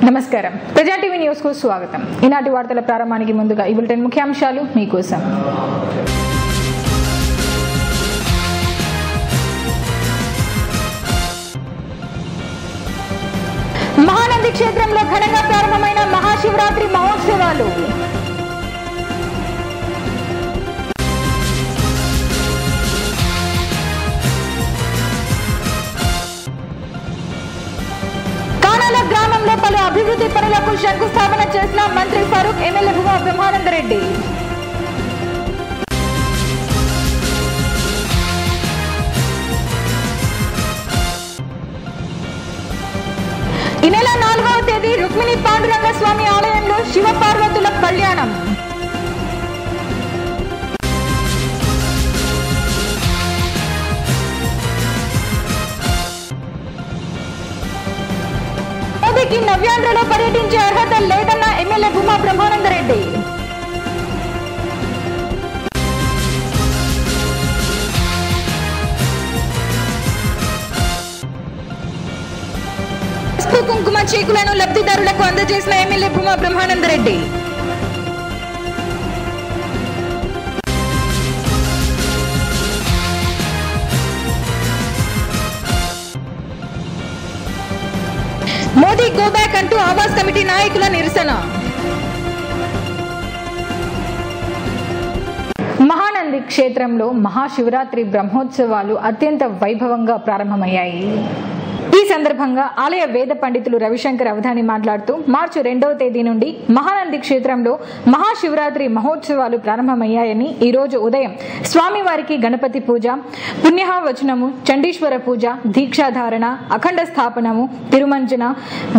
నమస్కారం ప్రజా TV news కు స్వాగతం. ఈనాటి వార్తల ప్రారంభానికి ముందుగా ఈ బులెటిన్ ముఖ్యాంశాలు మీకోసం. మహానంది క్షేత్రంలో ఘనంగా ప్రారంభమైన మహాశివరాత్రి మహోత్సవాలు. గ్రామంలో పలు అభివృద్ధి పనులకు శంకుస్థాపన చేసిన మంత్రి ఫరూక్, ఎమ్మెల్యే భూమా బ్రహ్మానందరెడ్డి. ఈ నెల 4వ తేదీ రుక్మిణి పాండురంగ స్వామి ఆలయంలో శివ పార్వతుల కళ్యాణం. మోదీకి నవ్యాంధ్రలో పర్యటించే అర్హత లేదన్న ఎమ్మెల్యే భూమా బ్రహ్మానందరెడ్డి. పసుపు కుంకుమ చీకులను లబ్ధిదారులకు అందజేసిన MLA Bhuma Brahmananda Reddy. Modi go back అంటూ ఆవాస్ కమిటీ నాయకుల నిరసన. మహానంది క్షేత్రంలో మహాశివరాత్రి బ్రహ్మోత్సవాలు అత్యంత వైభవంగా ప్రారంభమయ్యాయి. ఈ సందర్భంగా ఆలయ వేద పండితులు రవిశంకర్ అవధాని మాట్లాడుతూ మార్చి 2వ తేదీ నుండి మహానంది క్షేత్రంలో మహాశివరాత్రి మహోత్సవాలు ప్రారంభమయ్యాయని, ఈ రోజు ఉదయం స్వామివారికి గణపతి పూజ, పుణ్యవచనము, చండీశ్వర పూజ, దీక్షాధారణ, అఖండ స్థాపనము, తిరుమంజన,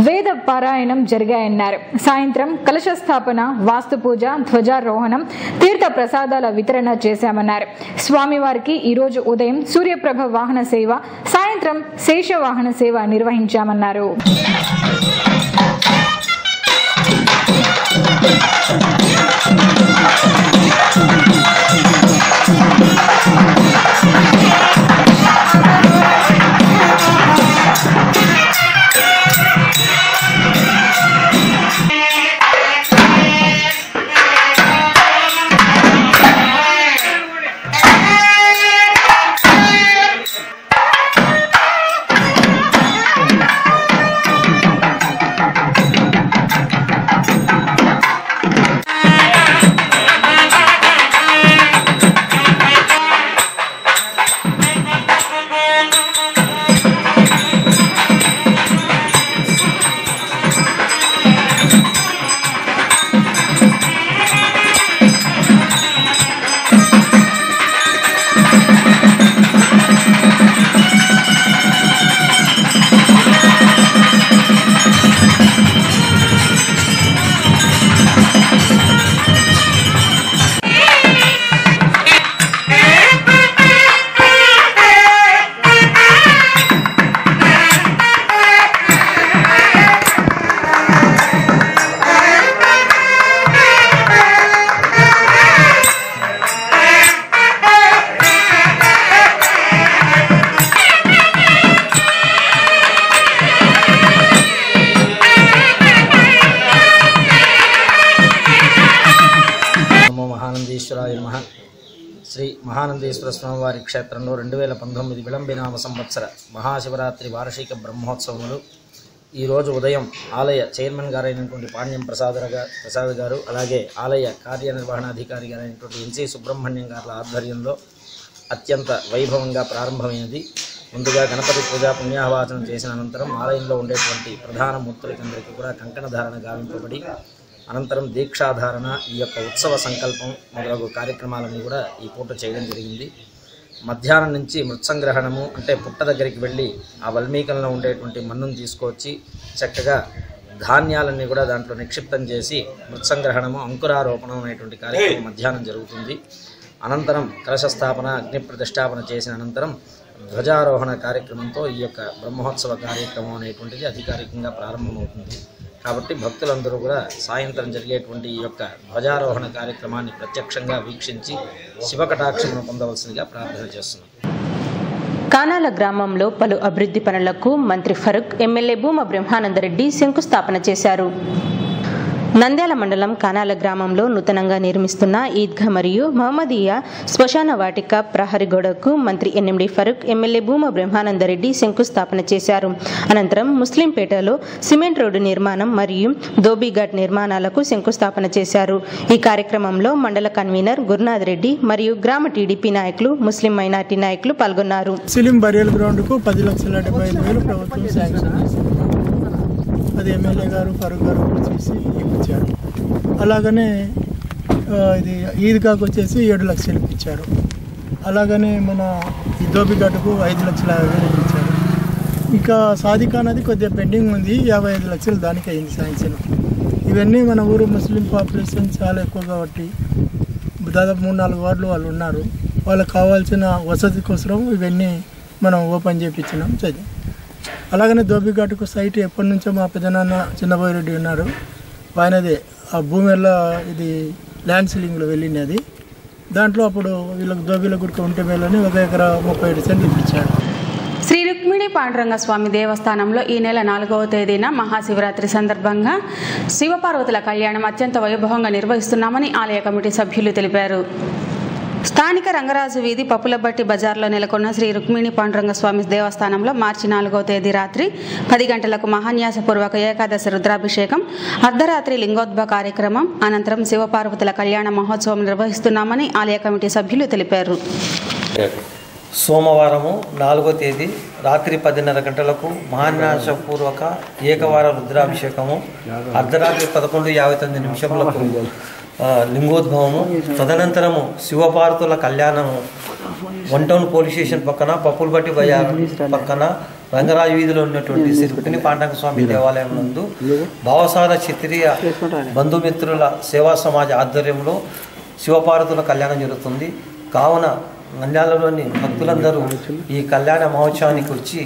వేద పారాయణం జరిగాయన్నారు. సాయంత్రం కలశ స్థాపన, వాస్తు పూజ, ధ్వజారోహణం, తీర్థ ప్రసాదాల వితరణ చేశామన్నారు. స్వామివారికి ఈ రోజు ఉదయం సూర్యప్రభ వాహన సేవ, సాయంత్రం శేష వాహన సేవ నిర్వహించామన్నారు. శ్రీ మహానందీశ్వర స్వామివారి క్షేత్రంలో 2019 విళంబినామ సంవత్సర మహాశివరాత్రి వార్షిక బ్రహ్మోత్సవములు ఈరోజు ఉదయం ఆలయ చైర్మన్ గారైనటువంటి పాణ్యం ప్రసాద్ గారు, అలాగే ఆలయ కార్యనిర్వహణాధికారి గారైనటువంటి ఎన్సి సుబ్రహ్మణ్యం గారి ఆధ్వర్యంలో అత్యంత వైభవంగా ప్రారంభమైనది. ముందుగా గణపతి పూజా పుణ్యాహవాచనం చేసిన అనంతరం ఆలయంలో ఉండేటువంటి ప్రధాన మూర్తులకందరికీ కూడా కంకణ ధారణ గావింపబడి, అనంతరం దీక్షాధారణ, ఈ యొక్క ఉత్సవ సంకల్పం మొదలగు కార్యక్రమాలన్నీ కూడా ఈ పూట చేయడం జరిగింది. మధ్యాహ్నం నుంచి మృత్సంగ్రహణము, అంటే పుట్ట దగ్గరికి వెళ్ళి ఆ వల్మీకంలో ఉండేటువంటి మన్నును తీసుకొచ్చి చక్కగా ధాన్యాలన్నీ కూడా దాంట్లో నిక్షిప్తం చేసి మృత్సంగ్రహణము, అంకురారోపణం అనేటువంటి కార్యక్రమం మధ్యాహ్నం జరుగుతుంది. అనంతరం కలశ స్థాపన, అగ్ని ప్రతిష్టాపన చేసిన అనంతరం ధ్వజారోహణ కార్యక్రమంతో ఈ యొక్క బ్రహ్మోత్సవ కార్యక్రమం అనేటువంటిది అధికారికంగా ప్రారంభమవుతుంది. కాబట్టి భక్తులందరూ కూడా సాయంత్రం జరిగేటువంటి ఈ యొక్క ధ్వజారోహణ కార్యక్రమాన్ని ప్రత్యక్షంగా వీక్షించి శివకటాక్షమును పొందవలసిందిగా ప్రార్థన చేస్తున్నాం. కానాల గ్రామంలో పలు అభివృద్ధి పనులకు మంత్రి ఫరూక్, ఎమ్మెల్యే భూమా బ్రహ్మానందరెడ్డి శంకుస్థాపన చేశారు. నంద్యాల మండలం కానాల గ్రామంలో నూతనంగా నిర్మిస్తున్న ఈద్గా మరియు మహమ్మదీయ శ్మశాన వాటిక ప్రహరీ గోడకు మంత్రి ఎన్ఎండి ఫరూక్, ఎమ్మెల్యే భూమా బ్రహ్మానందరెడ్డి శంకుస్థాపన చేశారు. అనంతరం ముస్లింపేటలో సిమెంట్ రోడ్డు నిర్మాణం మరియు దోబీఘాట్ నిర్మాణాలకు శంకుస్థాపన చేశారు. ఈ కార్యక్రమంలో మండల కన్వీనర్ గురునాథ్ రెడ్డి మరియు గ్రామ టీడీపీ నాయకులు, ముస్లిం మైనార్టీ నాయకులు పాల్గొన్నారు. ముస్లిం బరియల్ గ్రౌండ్కు 10,75,000 ప్రభుత్వం శాంక్షన్ చేసింది. అది ఎమ్మెల్యే గారు ఫరూక్ గారు చేసి ఇప్పించారు. అలాగనే ఇది ఈద్గాకు వచ్చేసి 7 లక్షలు ఇప్పించారు. అలాగనే మన ఈ దోబిఘాటుకు 5,50,000 ఇప్పించారు. ఇంకా సాదిఖాన్ అది కొద్దిగా పెండింగ్ ఉంది, 55 లక్షలు దానికి అయింది శాంక్షన్. ఇవన్నీ మన ఊరు ముస్లిం పాపులేషన్ చాలా ఎక్కువ కాబట్టి దాదాపు 3-4 వార్డులు వాళ్ళు ఉన్నారు. వాళ్ళకి కావాల్సిన వసతి కోసం ఇవన్నీ మనం ఓపెన్ చేయించినాం. చదివి అలాగనే దోబిఘాటుకు సైట్ ఎప్పటి నుంచో మా పెద్దనాన్న చిన్నబోయిరెడ్డి ఉన్నారు, ఆయనదే. ఆ భూమి వల్ల ఇది ల్యాండ్ సీలింగ్లో వెళ్ళినది. దాంట్లో అప్పుడు వీళ్ళకి దోబిల గుడికి ఉంటే మేలని 1 ఎకరా 37 సెంట్లు ఇప్పించాడు. శ్రీ రుక్మిణి పాండురంగ స్వామి దేవస్థానంలో ఈ నెల 4వ తేదీన మహాశివరాత్రి సందర్భంగా శివపార్వతుల కళ్యాణం అత్యంత వైభవంగా నిర్వహిస్తున్నామని ఆలయ కమిటీ సభ్యులు తెలిపారు. స్థానిక రంగరాజు వీధి పప్పులబట్టి బజార్లో నెలకొన్న శ్రీ రుక్మిణి పాండురంగ స్వామి దేవస్థానంలో మార్చి 4వ తేదీ రాత్రి 10 గంటలకు మహాన్యాసపూర్వక ఏకాదశి రుద్రాభిషేకం, అర్ధరాత్రి లింగోద్భవ కార్యక్రమం అనంతరం శివపార్వతుల కళ్యాణ మహోత్సవం నిర్వహిస్తున్నామని ఆలయ కమిటీ సభ్యులు తెలిపారు. సోమవారము 4వ తేదీ రాత్రి 10:30 గంటలకు మహాన్యాసపూర్వక ఏకవార రుద్రాభిషేకము, అర్ధరాత్రి 11:59 నిమిషములకు లింగోద్భవము, తదనంతరము శివపార్వతుల కళ్యాణము 1 టౌన్ పోలీస్ స్టేషన్ పక్కన పప్పులబట్టి బజార్ పక్కన రంగరాజు వీధిలో ఉన్నటువంటి శ్రీ రుక్మిణి పాండురంగ స్వామి దేవాలయం నందు భావసార క్షత్రియ బంధుమిత్రుల సేవా సమాజ ఆధ్వర్యంలో శివపార్వతుల కళ్యాణం జరుగుతుంది. కావున నంద్యాలలోని భక్తులందరూ ఈ కళ్యాణ మహోత్సవానికి వచ్చి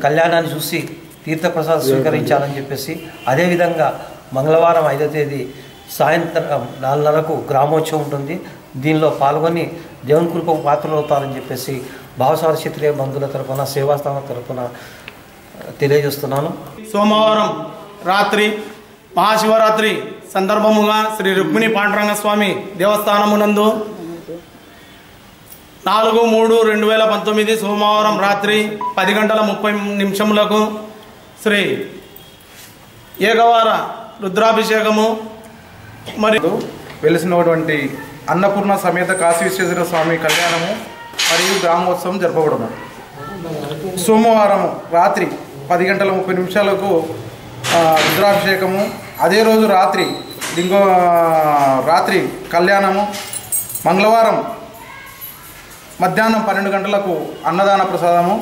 కళ్యాణాన్ని చూసి తీర్థప్రసాదం స్వీకరించాలని చెప్పేసి, అదేవిధంగా మంగళవారం 5వ తేదీ సాయంత్రం 4:30కు గ్రామోత్సవం ఉంటుంది. దీనిలో పాల్గొని దేవుని కృపకు పాత్రలు అవుతారని చెప్పేసి భావసార క్షత్రియ బంధువుల తరఫున సేవాస్థానం తరఫున తెలియజేస్తున్నాను. సోమవారం రాత్రి మహాశివరాత్రి సందర్భముగా శ్రీ రుక్మిణి పాండురంగ స్వామి దేవస్థానమునందు 4/3/2019 సోమవారం రాత్రి 10:30 శ్రీ ఏకవార రుద్రాభిషేకము మరియు వెలిసినటువంటి అన్నపూర్ణ సమేత కాశీ విశ్వేశ్వర స్వామి కళ్యాణము మరియు గ్రామోత్సవం జరపబడము. సోమవారం రాత్రి 10:30 రుద్రాభిషేకము, అదే రోజు రాత్రి కళ్యాణము, మంగళవారం మధ్యాహ్నం 12 గంటలకు అన్నదాన ప్రసాదము,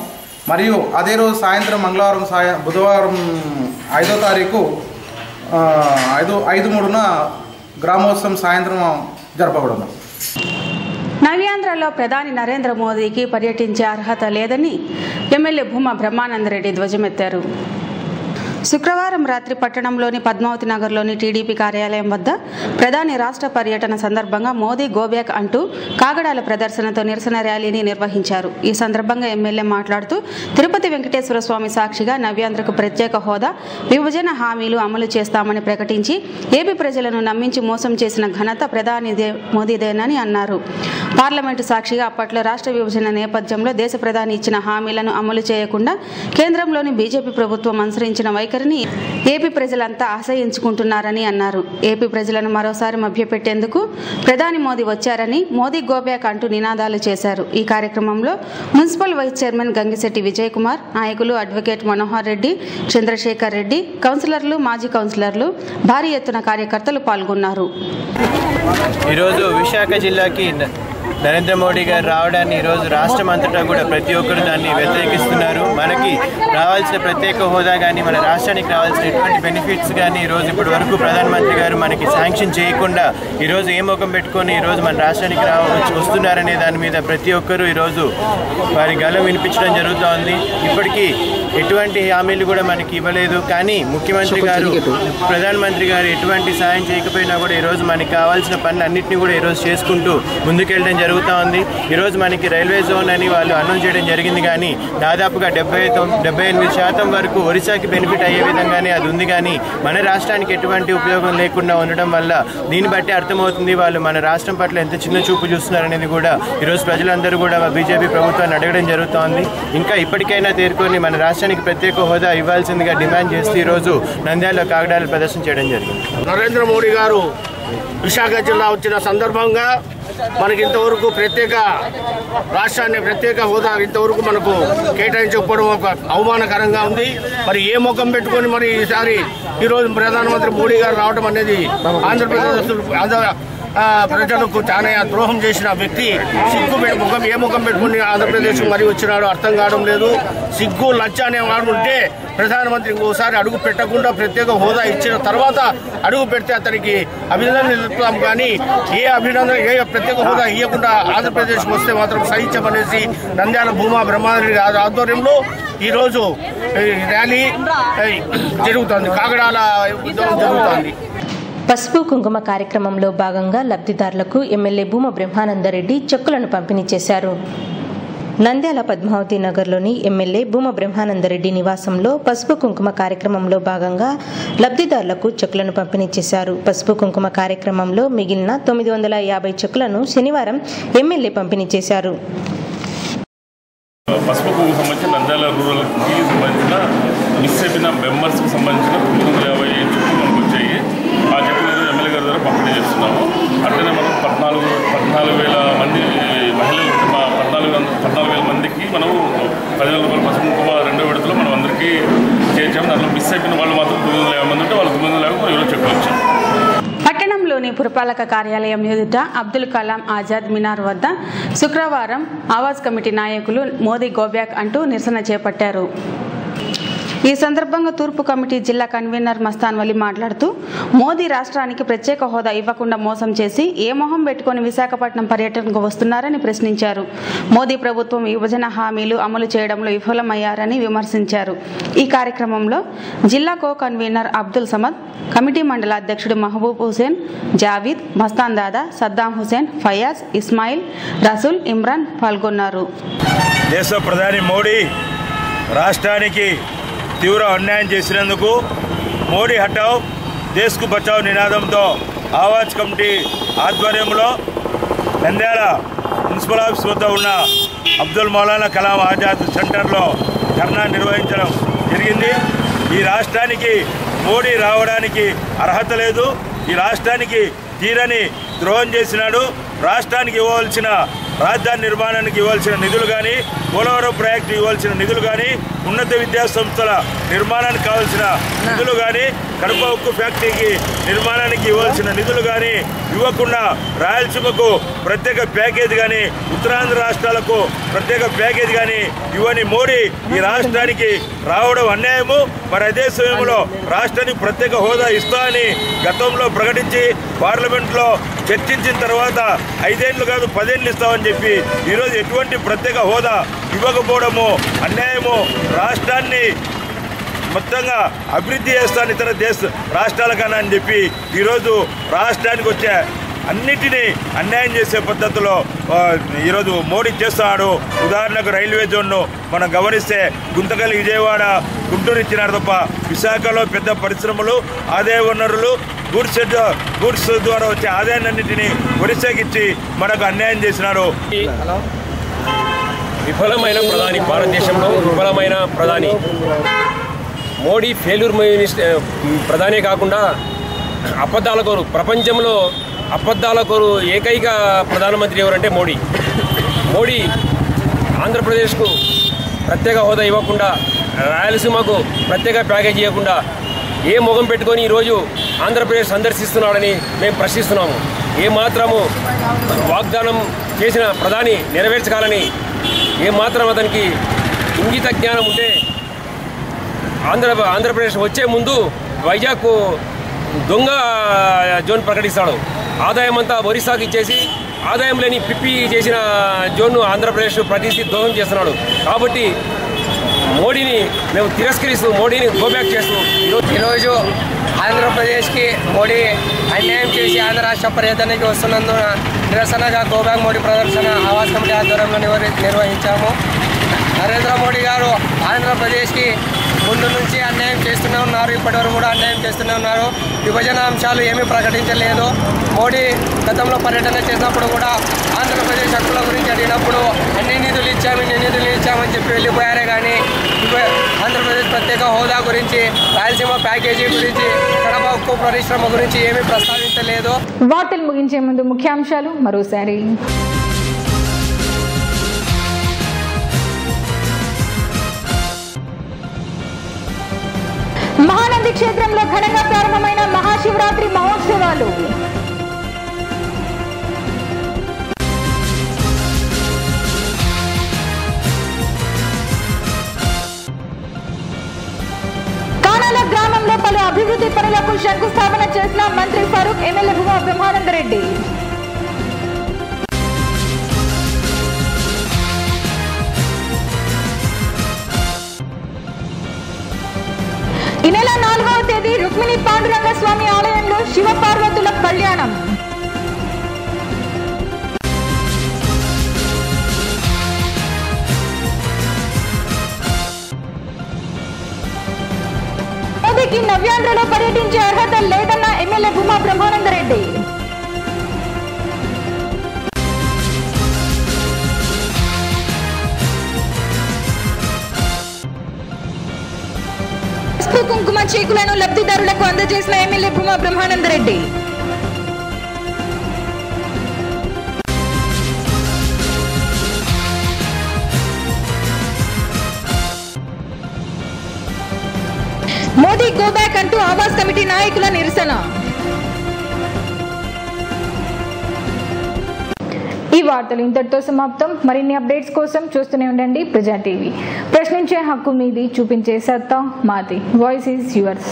మరియు అదే రోజు సాయంత్రం మంగళవారం బుధవారం 5వ తారీఖు 5/3న గ్రామోత్సవం సాయంత్రం జరపబడము. నవ్యాంధ్రలో ప్రధాని నరేంద్ర మోదీకి పర్యటించే అర్హత లేదని ఎమ్మెల్యే భూమా బ్రహ్మానందరెడ్డి ధ్వజమెత్తారు. శుక్రవారం రాత్రి పట్టణంలోని పద్మావతి నగర్లోని టీడీపీ కార్యాలయం వద్ద ప్రధాని రాష్ట్ర పర్యటన సందర్భంగా మోదీ గోబ్యాక్ అంటూ కాగడాల ప్రదర్శనతో నిరసన ర్యాలీని నిర్వహించారు. ఈ సందర్భంగా ఎమ్మెల్యే మాట్లాడుతూ తిరుపతి వెంకటేశ్వర స్వామి సాక్షిగా నవ్యాంధ్రకు ప్రత్యేక హోదా, విభజన హామీలు అమలు చేస్తామని ప్రకటించి ఏపీ ప్రజలను నమ్మించి మోసం చేసిన ఘనత ప్రధాని మోదీదేనని అన్నారు. పార్లమెంటు సాక్షిగా అప్పట్లో రాష్ట్ర విభజన నేపథ్యంలో దేశ ప్రధాని ఇచ్చిన హామీలను అమలు చేయకుండా కేంద్రంలోని బీజేపీ ప్రభుత్వం అనుసరించిన వైఖరిని ఏపీ ప్రజలంతా ఆశయించుకుంటున్నారని అన్నారు. ఏపీ ప్రజలను మరోసారి మభ్యపెట్టేందుకు ప్రధాని మోదీ వచ్చారని మోదీ గోబ్యాక్ అంటూ నినాదాలు చేశారు. ఈ కార్యక్రమంలో municipal vice chairman Gangisetti Vijay Kumar, నాయకులు అడ్వకేట్ మనోహర్ రెడ్డి, చంద్రశేఖర్ రెడ్డి, కౌన్సిలర్లు, మాజీ కౌన్సిలర్లు, భారీ ఎత్తున కార్యకర్తలు పాల్గొన్నారు. ఈరోజు విశాఖ జిల్లాకి నరేంద్ర మోడీ గారు రావడాన్ని ఈరోజు రాష్ట్రం అంతటా కూడా ప్రతి ఒక్కరు దాన్ని వ్యతిరేకిస్తున్నారు. మనకి రావాల్సిన ప్రత్యేక హోదా కానీ, మన రాష్ట్రానికి రావాల్సిన ఎటువంటి బెనిఫిట్స్ కానీ ఈరోజు ఇప్పటి వరకు ప్రధానమంత్రి గారు మనకి శాంక్షన్ చేయకుండా ఈరోజు ఏ ముఖం పెట్టుకొని ఈరోజు మన రాష్ట్రానికి వస్తున్నారనే దాని మీద ప్రతి ఒక్కరూ ఈరోజు వారి గళం వినిపించడం జరుగుతోంది. ఇప్పటికీ ఎటువంటి హామీలు కూడా మనకి ఇవ్వలేదు. కానీ ముఖ్యమంత్రి గారు, ప్రధానమంత్రి గారు ఎటువంటి సాయం చేయకపోయినా కూడా ఈరోజు మనకి కావాల్సిన పనులు అన్నింటినీ కూడా ఈరోజు చేసుకుంటూ ముందుకెళ్ళడం జరుగుతుంది. జరుగుతూ ఉంది. ఈరోజు మనకి రైల్వే జోన్ అని వాళ్ళు అనౌన్స్ చేయడం జరిగింది, కానీ దాదాపుగా 78% వరకు ఒరిస్సాకి బెనిఫిట్ అయ్యే విధంగానే అది ఉంది. కానీ మన రాష్ట్రానికి ఎటువంటి ఉపయోగం లేకుండా ఉండడం వల్ల దీన్ని బట్టి అర్థమవుతుంది వాళ్ళు మన రాష్ట్రం పట్ల ఎంత చిన్న చూపు చూస్తున్నారనేది కూడా ఈరోజు ప్రజలందరూ కూడా బీజేపీ ప్రభుత్వాన్ని అడగడం జరుగుతోంది. ఇంకా ఇప్పటికైనా తేరుకొని మన రాష్ట్రానికి ప్రత్యేక హోదా ఇవ్వాల్సిందిగా డిమాండ్ చేస్తూ ఈరోజు నంద్యాలలో కాగడాలు ప్రదర్శన చేయడం జరిగింది. నరేంద్ర మోడీ గారు విశాఖ జిల్లా వచ్చిన సందర్భంగా మనకి ఇంతవరకు ప్రత్యేక రాష్ట్రాన్ని ప్రత్యేక హోదా ఇంతవరకు మనకు కేటాయించకపోవడం ఒక అవమానకరంగా ఉంది. మరి ఏ ముఖం పెట్టుకొని మరి ఈరోజు ప్రధానమంత్రి మోడీ గారు రావడం అనేది ఆంధ్రప్రదేశ్ ప్రజలకు చాలా ద్రోహం చేసిన వ్యక్తి. సిగ్గు ముఖం ఏ ముఖం పెట్టుకుని ఆంధ్రప్రదేశ్ మరి వచ్చినాడో అర్థం కావడం లేదు. సిగ్గు లజ్జ అనే వాడు ఉంటే ప్రధానమంత్రి ఇంకోసారి అడుగు పెట్టకుండా ప్రత్యేక హోదా ఇచ్చిన తర్వాత అడుగు పెడితే అతనికి అభినందనలు తెలుపుతాం. కానీ ఏ ప్రత్యేక హోదా ఇవ్వకుండా ఆంధ్రప్రదేశ్కి వస్తే మాత్రం సహించమనేసి నంద్యాల భూమా బ్రహ్మానందరెడ్డి ఆధ్వర్యంలో ఈరోజు ర్యాలీ జరుగుతుంది, కాగడాల ఉద్యమం జరుగుతుంది. పసుపు కుంకుమ కార్యక్రమంలో భాగంగా లబ్ధిదారులకు ఎమ్మెల్యే భూమా బ్రహ్మానందరెడ్డి చెక్కులను పంపిణీ చేశారు. నంద్యాల పద్మావతి నగర్లోని ఎమ్మెల్యే భూమా బ్రహ్మానందరెడ్డి నివాసంలో పసుపు కుంకుమ కార్యక్రమంలో భాగంగా లబ్ధిదారులకు చెక్కులను పంపిణీ చేశారు. పసుపు కుంకుమ కార్యక్రమంలో మిగిలిన 950 చెక్కులను శనివారం ఎమ్మెల్యే పంపిణీ చేశారు. పసుపు కుంకుమ సంబంధించిన నంద్యాల రూరల్కి సంబంధించిన మిస్ అయిన మెంబర్స్కి సంబంధించిన 950 చెక్కులు మనకు వచ్చాయి. ఆ చెక్కులు ఎమ్మెల్యే గారి ద్వారా పంపిణీ చేస్తున్నాము. అట్లనే మనం 14,000 మంది మహిళలు 14,000 మందికి మనం 10,000 రూపాయల పసుపు కుంకుమ 2వ విడతలో మనం అందరికీ చేర్చాము. దాంట్లో మిస్ అయిపోయిన వాళ్ళు మాత్రం 950 మంది ఉంటే వాళ్ళు 950 ఈరోజు చెక్కులు వచ్చాము. పట్టణంలోని పురపాలక కార్యాలయం ఎదుట అబ్దుల్ కలాం ఆజాద్ మినార్ వద్ద శుక్రవారం ఆవాజ్ కమిటీ నాయకులు మోదీ గోబ్యాక్ అంటూ నిరసన చేపట్టారు. ఈ సందర్భంగా తూర్పు కమిటీ జిల్లా కన్వీనర్ మస్తాన్ వలి మాట్లాడుతూ మోదీ రాష్ట్రానికి ప్రత్యేక హోదా ఇవ్వకుండా మోసం చేసి ఏ మొహం పెట్టుకుని విశాఖపట్నం పర్యటనకు వస్తున్నారని ప్రశ్నించారు. మోదీ ప్రభుత్వం విభజన హామీలు అమలు చేయడంలో విఫలమయ్యారని విమర్శించారు. ఈ కార్యక్రమంలో జిల్లా co convener Abdul Samad, committee మండల అధ్యక్షుడు మహబూబ్ హుసేన్, జావీద్, మస్తాన్ దాదా, సద్దాం హుసేన్, ఫయాజ్, ఇస్మాయిల్, రసూల్, ఇమ్రాన్ పాల్గొన్నారు. దేశ ప్రధాని మోడీ రాష్ట్రానికి తీవ్ర అన్యాయం చేసినందుకు మోడీ హటావ్ దేశ్కు బచావ్ నినాదంతో ఆవాజ్ కమిటీ ఆధ్వర్యంలో నంద్యాల మున్సిపల్ ఆఫీస్ వద్ద ఉన్న అబ్దుల్ మౌలానా కలాం ఆజాద్ సెంటర్లో ధర్నా నిర్వహించడం జరిగింది. ఈ రాష్ట్రానికి మోడీ రావడానికి అర్హత లేదు. ఈ రాష్ట్రానికి తీరని ద్రోహం చేసినాడు. రాష్ట్రానికి ఇవ్వాల్సిన రాజధాని నిర్మాణానికి ఇవ్వాల్సిన నిధులు కానీ, పోలవరం ప్రాజెక్టు ఇవ్వాల్సిన నిధులు కానీ, ఉన్నత విద్యా సంస్థల నిర్మాణానికి కావాల్సిన నిధులు కానీ, కడప ఉక్కు ఫ్యాక్టరీకి నిర్మాణానికి ఇవ్వాల్సిన నిధులు కానీ ఇవ్వకుండా రాయలసీమకు ప్రత్యేక ప్యాకేజీ కానీ, ఉత్తరాంధ్ర రాష్ట్రాలకు ప్రత్యేక ప్యాకేజీ కానీ ఇవ్వని మోడీ ఈ రాష్ట్రానికి రావడం అన్యాయము. మరి అదే సమయంలో రాష్ట్రానికి ప్రత్యేక హోదా ఇస్తా అని గతంలో ప్రకటించి పార్లమెంట్లో చర్చించిన తర్వాత 5 ఏళ్ళు కాదు 10 ఏళ్ళు ఇస్తామని చెప్పి ఈరోజు ఎటువంటి ప్రత్యేక హోదా ఇవ్వకపోవడము అన్యాయము. రాష్ట్రాన్ని మొత్తంగా అభివృద్ధి చేస్తాను ఇతర రాష్ట్రాల కన్నా అని చెప్పి ఈరోజు రాష్ట్రానికి వచ్చే అన్నిటినీ అన్యాయం చేసే పద్ధతిలో ఈరోజు మోడీ చేస్తున్నాడు. ఉదాహరణకు రైల్వే జోన్ను మనం గమనిస్తే గుంతకల్, విజయవాడ, గుంటూరు ఇచ్చినారు తప్ప విశాఖలో పెద్ద పరిశ్రమలు, ఆదాయ వనరులు, గూడ్స్ ద్వారా వచ్చే ఆదాయాన్నింటినీ ఒరిస్సాకి ఇచ్చి మనకు అన్యాయం చేసినారు. విఫలమైన ప్రధాని, భారతదేశంలో విఫలమైన ప్రధాని మోడీ ఫెయిల్యూర్ ప్రధానే కాకుండా అబద్ధాల కోరు, ప్రపంచంలో అబద్ధాల కోరు ఏకైక ప్రధానమంత్రి ఎవరంటే మోడీ ఆంధ్రప్రదేశ్కు ప్రత్యేక హోదా ఇవ్వకుండా, రాయలసీమకు ప్రత్యేక ప్యాకేజీ ఇవ్వకుండా ఏ మొగం పెట్టుకొని ఈరోజు ఆంధ్రప్రదేశ్ సందర్శిస్తున్నాడని మేము ప్రశ్నిస్తున్నాము. ఏమాత్రము వాగ్దానం చేసిన ప్రధాని నెరవేర్చగాలని ఏమాత్రం అతనికి ఇంగిత జ్ఞానం ఉంటే ఆంధ్రప్రదేశ్ వచ్చే ముందు వైజాగ్ దొంగ జోన్ ప్రకటిస్తాడు. ఆదాయం అంతా ఒరిస్సాకి ఇచ్చేసి ఆదాయం లేని పిప్పి చేసిన జోన్ను ఆంధ్రప్రదేశ్ ప్రతిష్ఠి దోహం చేస్తున్నాడు. కాబట్టి మోడీని మేము తిరస్కరిస్తూ మోడీని గోబ్యాక్ చేస్తూ ఈరోజు ఆంధ్రప్రదేశ్కి మోడీ అన్యాయం చేసి ఆంధ్ర రాష్ట్ర పర్యటనకి వస్తున్నందున నిరసనగా గో బ్యాక్ మోడీ ప్రదర్శన ఆవాస్ కమిటీ ఆధ్వర్యంలో నిర్వహించాము. నరేంద్ర మోడీ గారు ఆంధ్రప్రదేశ్కి ముందు నుంచి అన్యాయం చేస్తూనే ఉన్నారు, ఇప్పటివరకు కూడా అన్యాయం చేస్తూనే ఉన్నారు. విభజన అంశాలు ఏమీ ప్రకటించలేదు. మోడీ గతంలో పర్యటన చేసినప్పుడు కూడా ఆంధ్రప్రదేశ్ హక్కుల గురించి అడిగినప్పుడు అన్ని నిధులు ఇచ్చామని చెప్పి వెళ్ళిపోయారే కానీ ఆంధ్రప్రదేశ్ ప్రత్యేక హోదా గురించి, రాయలసీమ ప్యాకేజీ గురించి, కడప ఉక్కు పరిశ్రమ గురించి ఏమీ ప్రస్తావించలేదు. వార్తలు ముగించే ముందు ముఖ్యాంశాలు మరోసారి. మహానంది క్షేత్రంలో ఘనంగా ప్రారంభమైన మహాశివరాత్రి మహోత్సవాలు. కానాల గ్రామంలో పలు అభివృద్ధి పనులకు శంకుస్థాపన చేసిన మంత్రి ఫరూక్, ఎమ్మెల్యే భూమా బ్రహ్మానందరెడ్డి. ఈ నెల 4వ తేదీ రుక్మిణి పాండురంగ స్వామి ఆలయంలో శివపార్వతుల కళ్యాణం. మోదీకి నవ్యాంధ్రలో పర్యటించే అర్హత లేదన్న ఎమ్మెల్యే భూమా బ్రహ్మానందరెడ్డి. కుంకుమ చీకులను లబ్ధిదారులకు అందజేసిన MLA Bhuma Brahmananda Reddy. Modi go back అంటూ ఆవాస్ కమిటీ నాయకుల నిరసన. ఈ వార్తలు ఇంతటితో సమాప్తం. మరిన్ని అప్డేట్స్ కోసం చూస్తూనే ఉండండి ప్రజా టీవీ. ప్రశ్నించే హక్కు మీది, చూపించే సత్తా మాది. Voice is yours.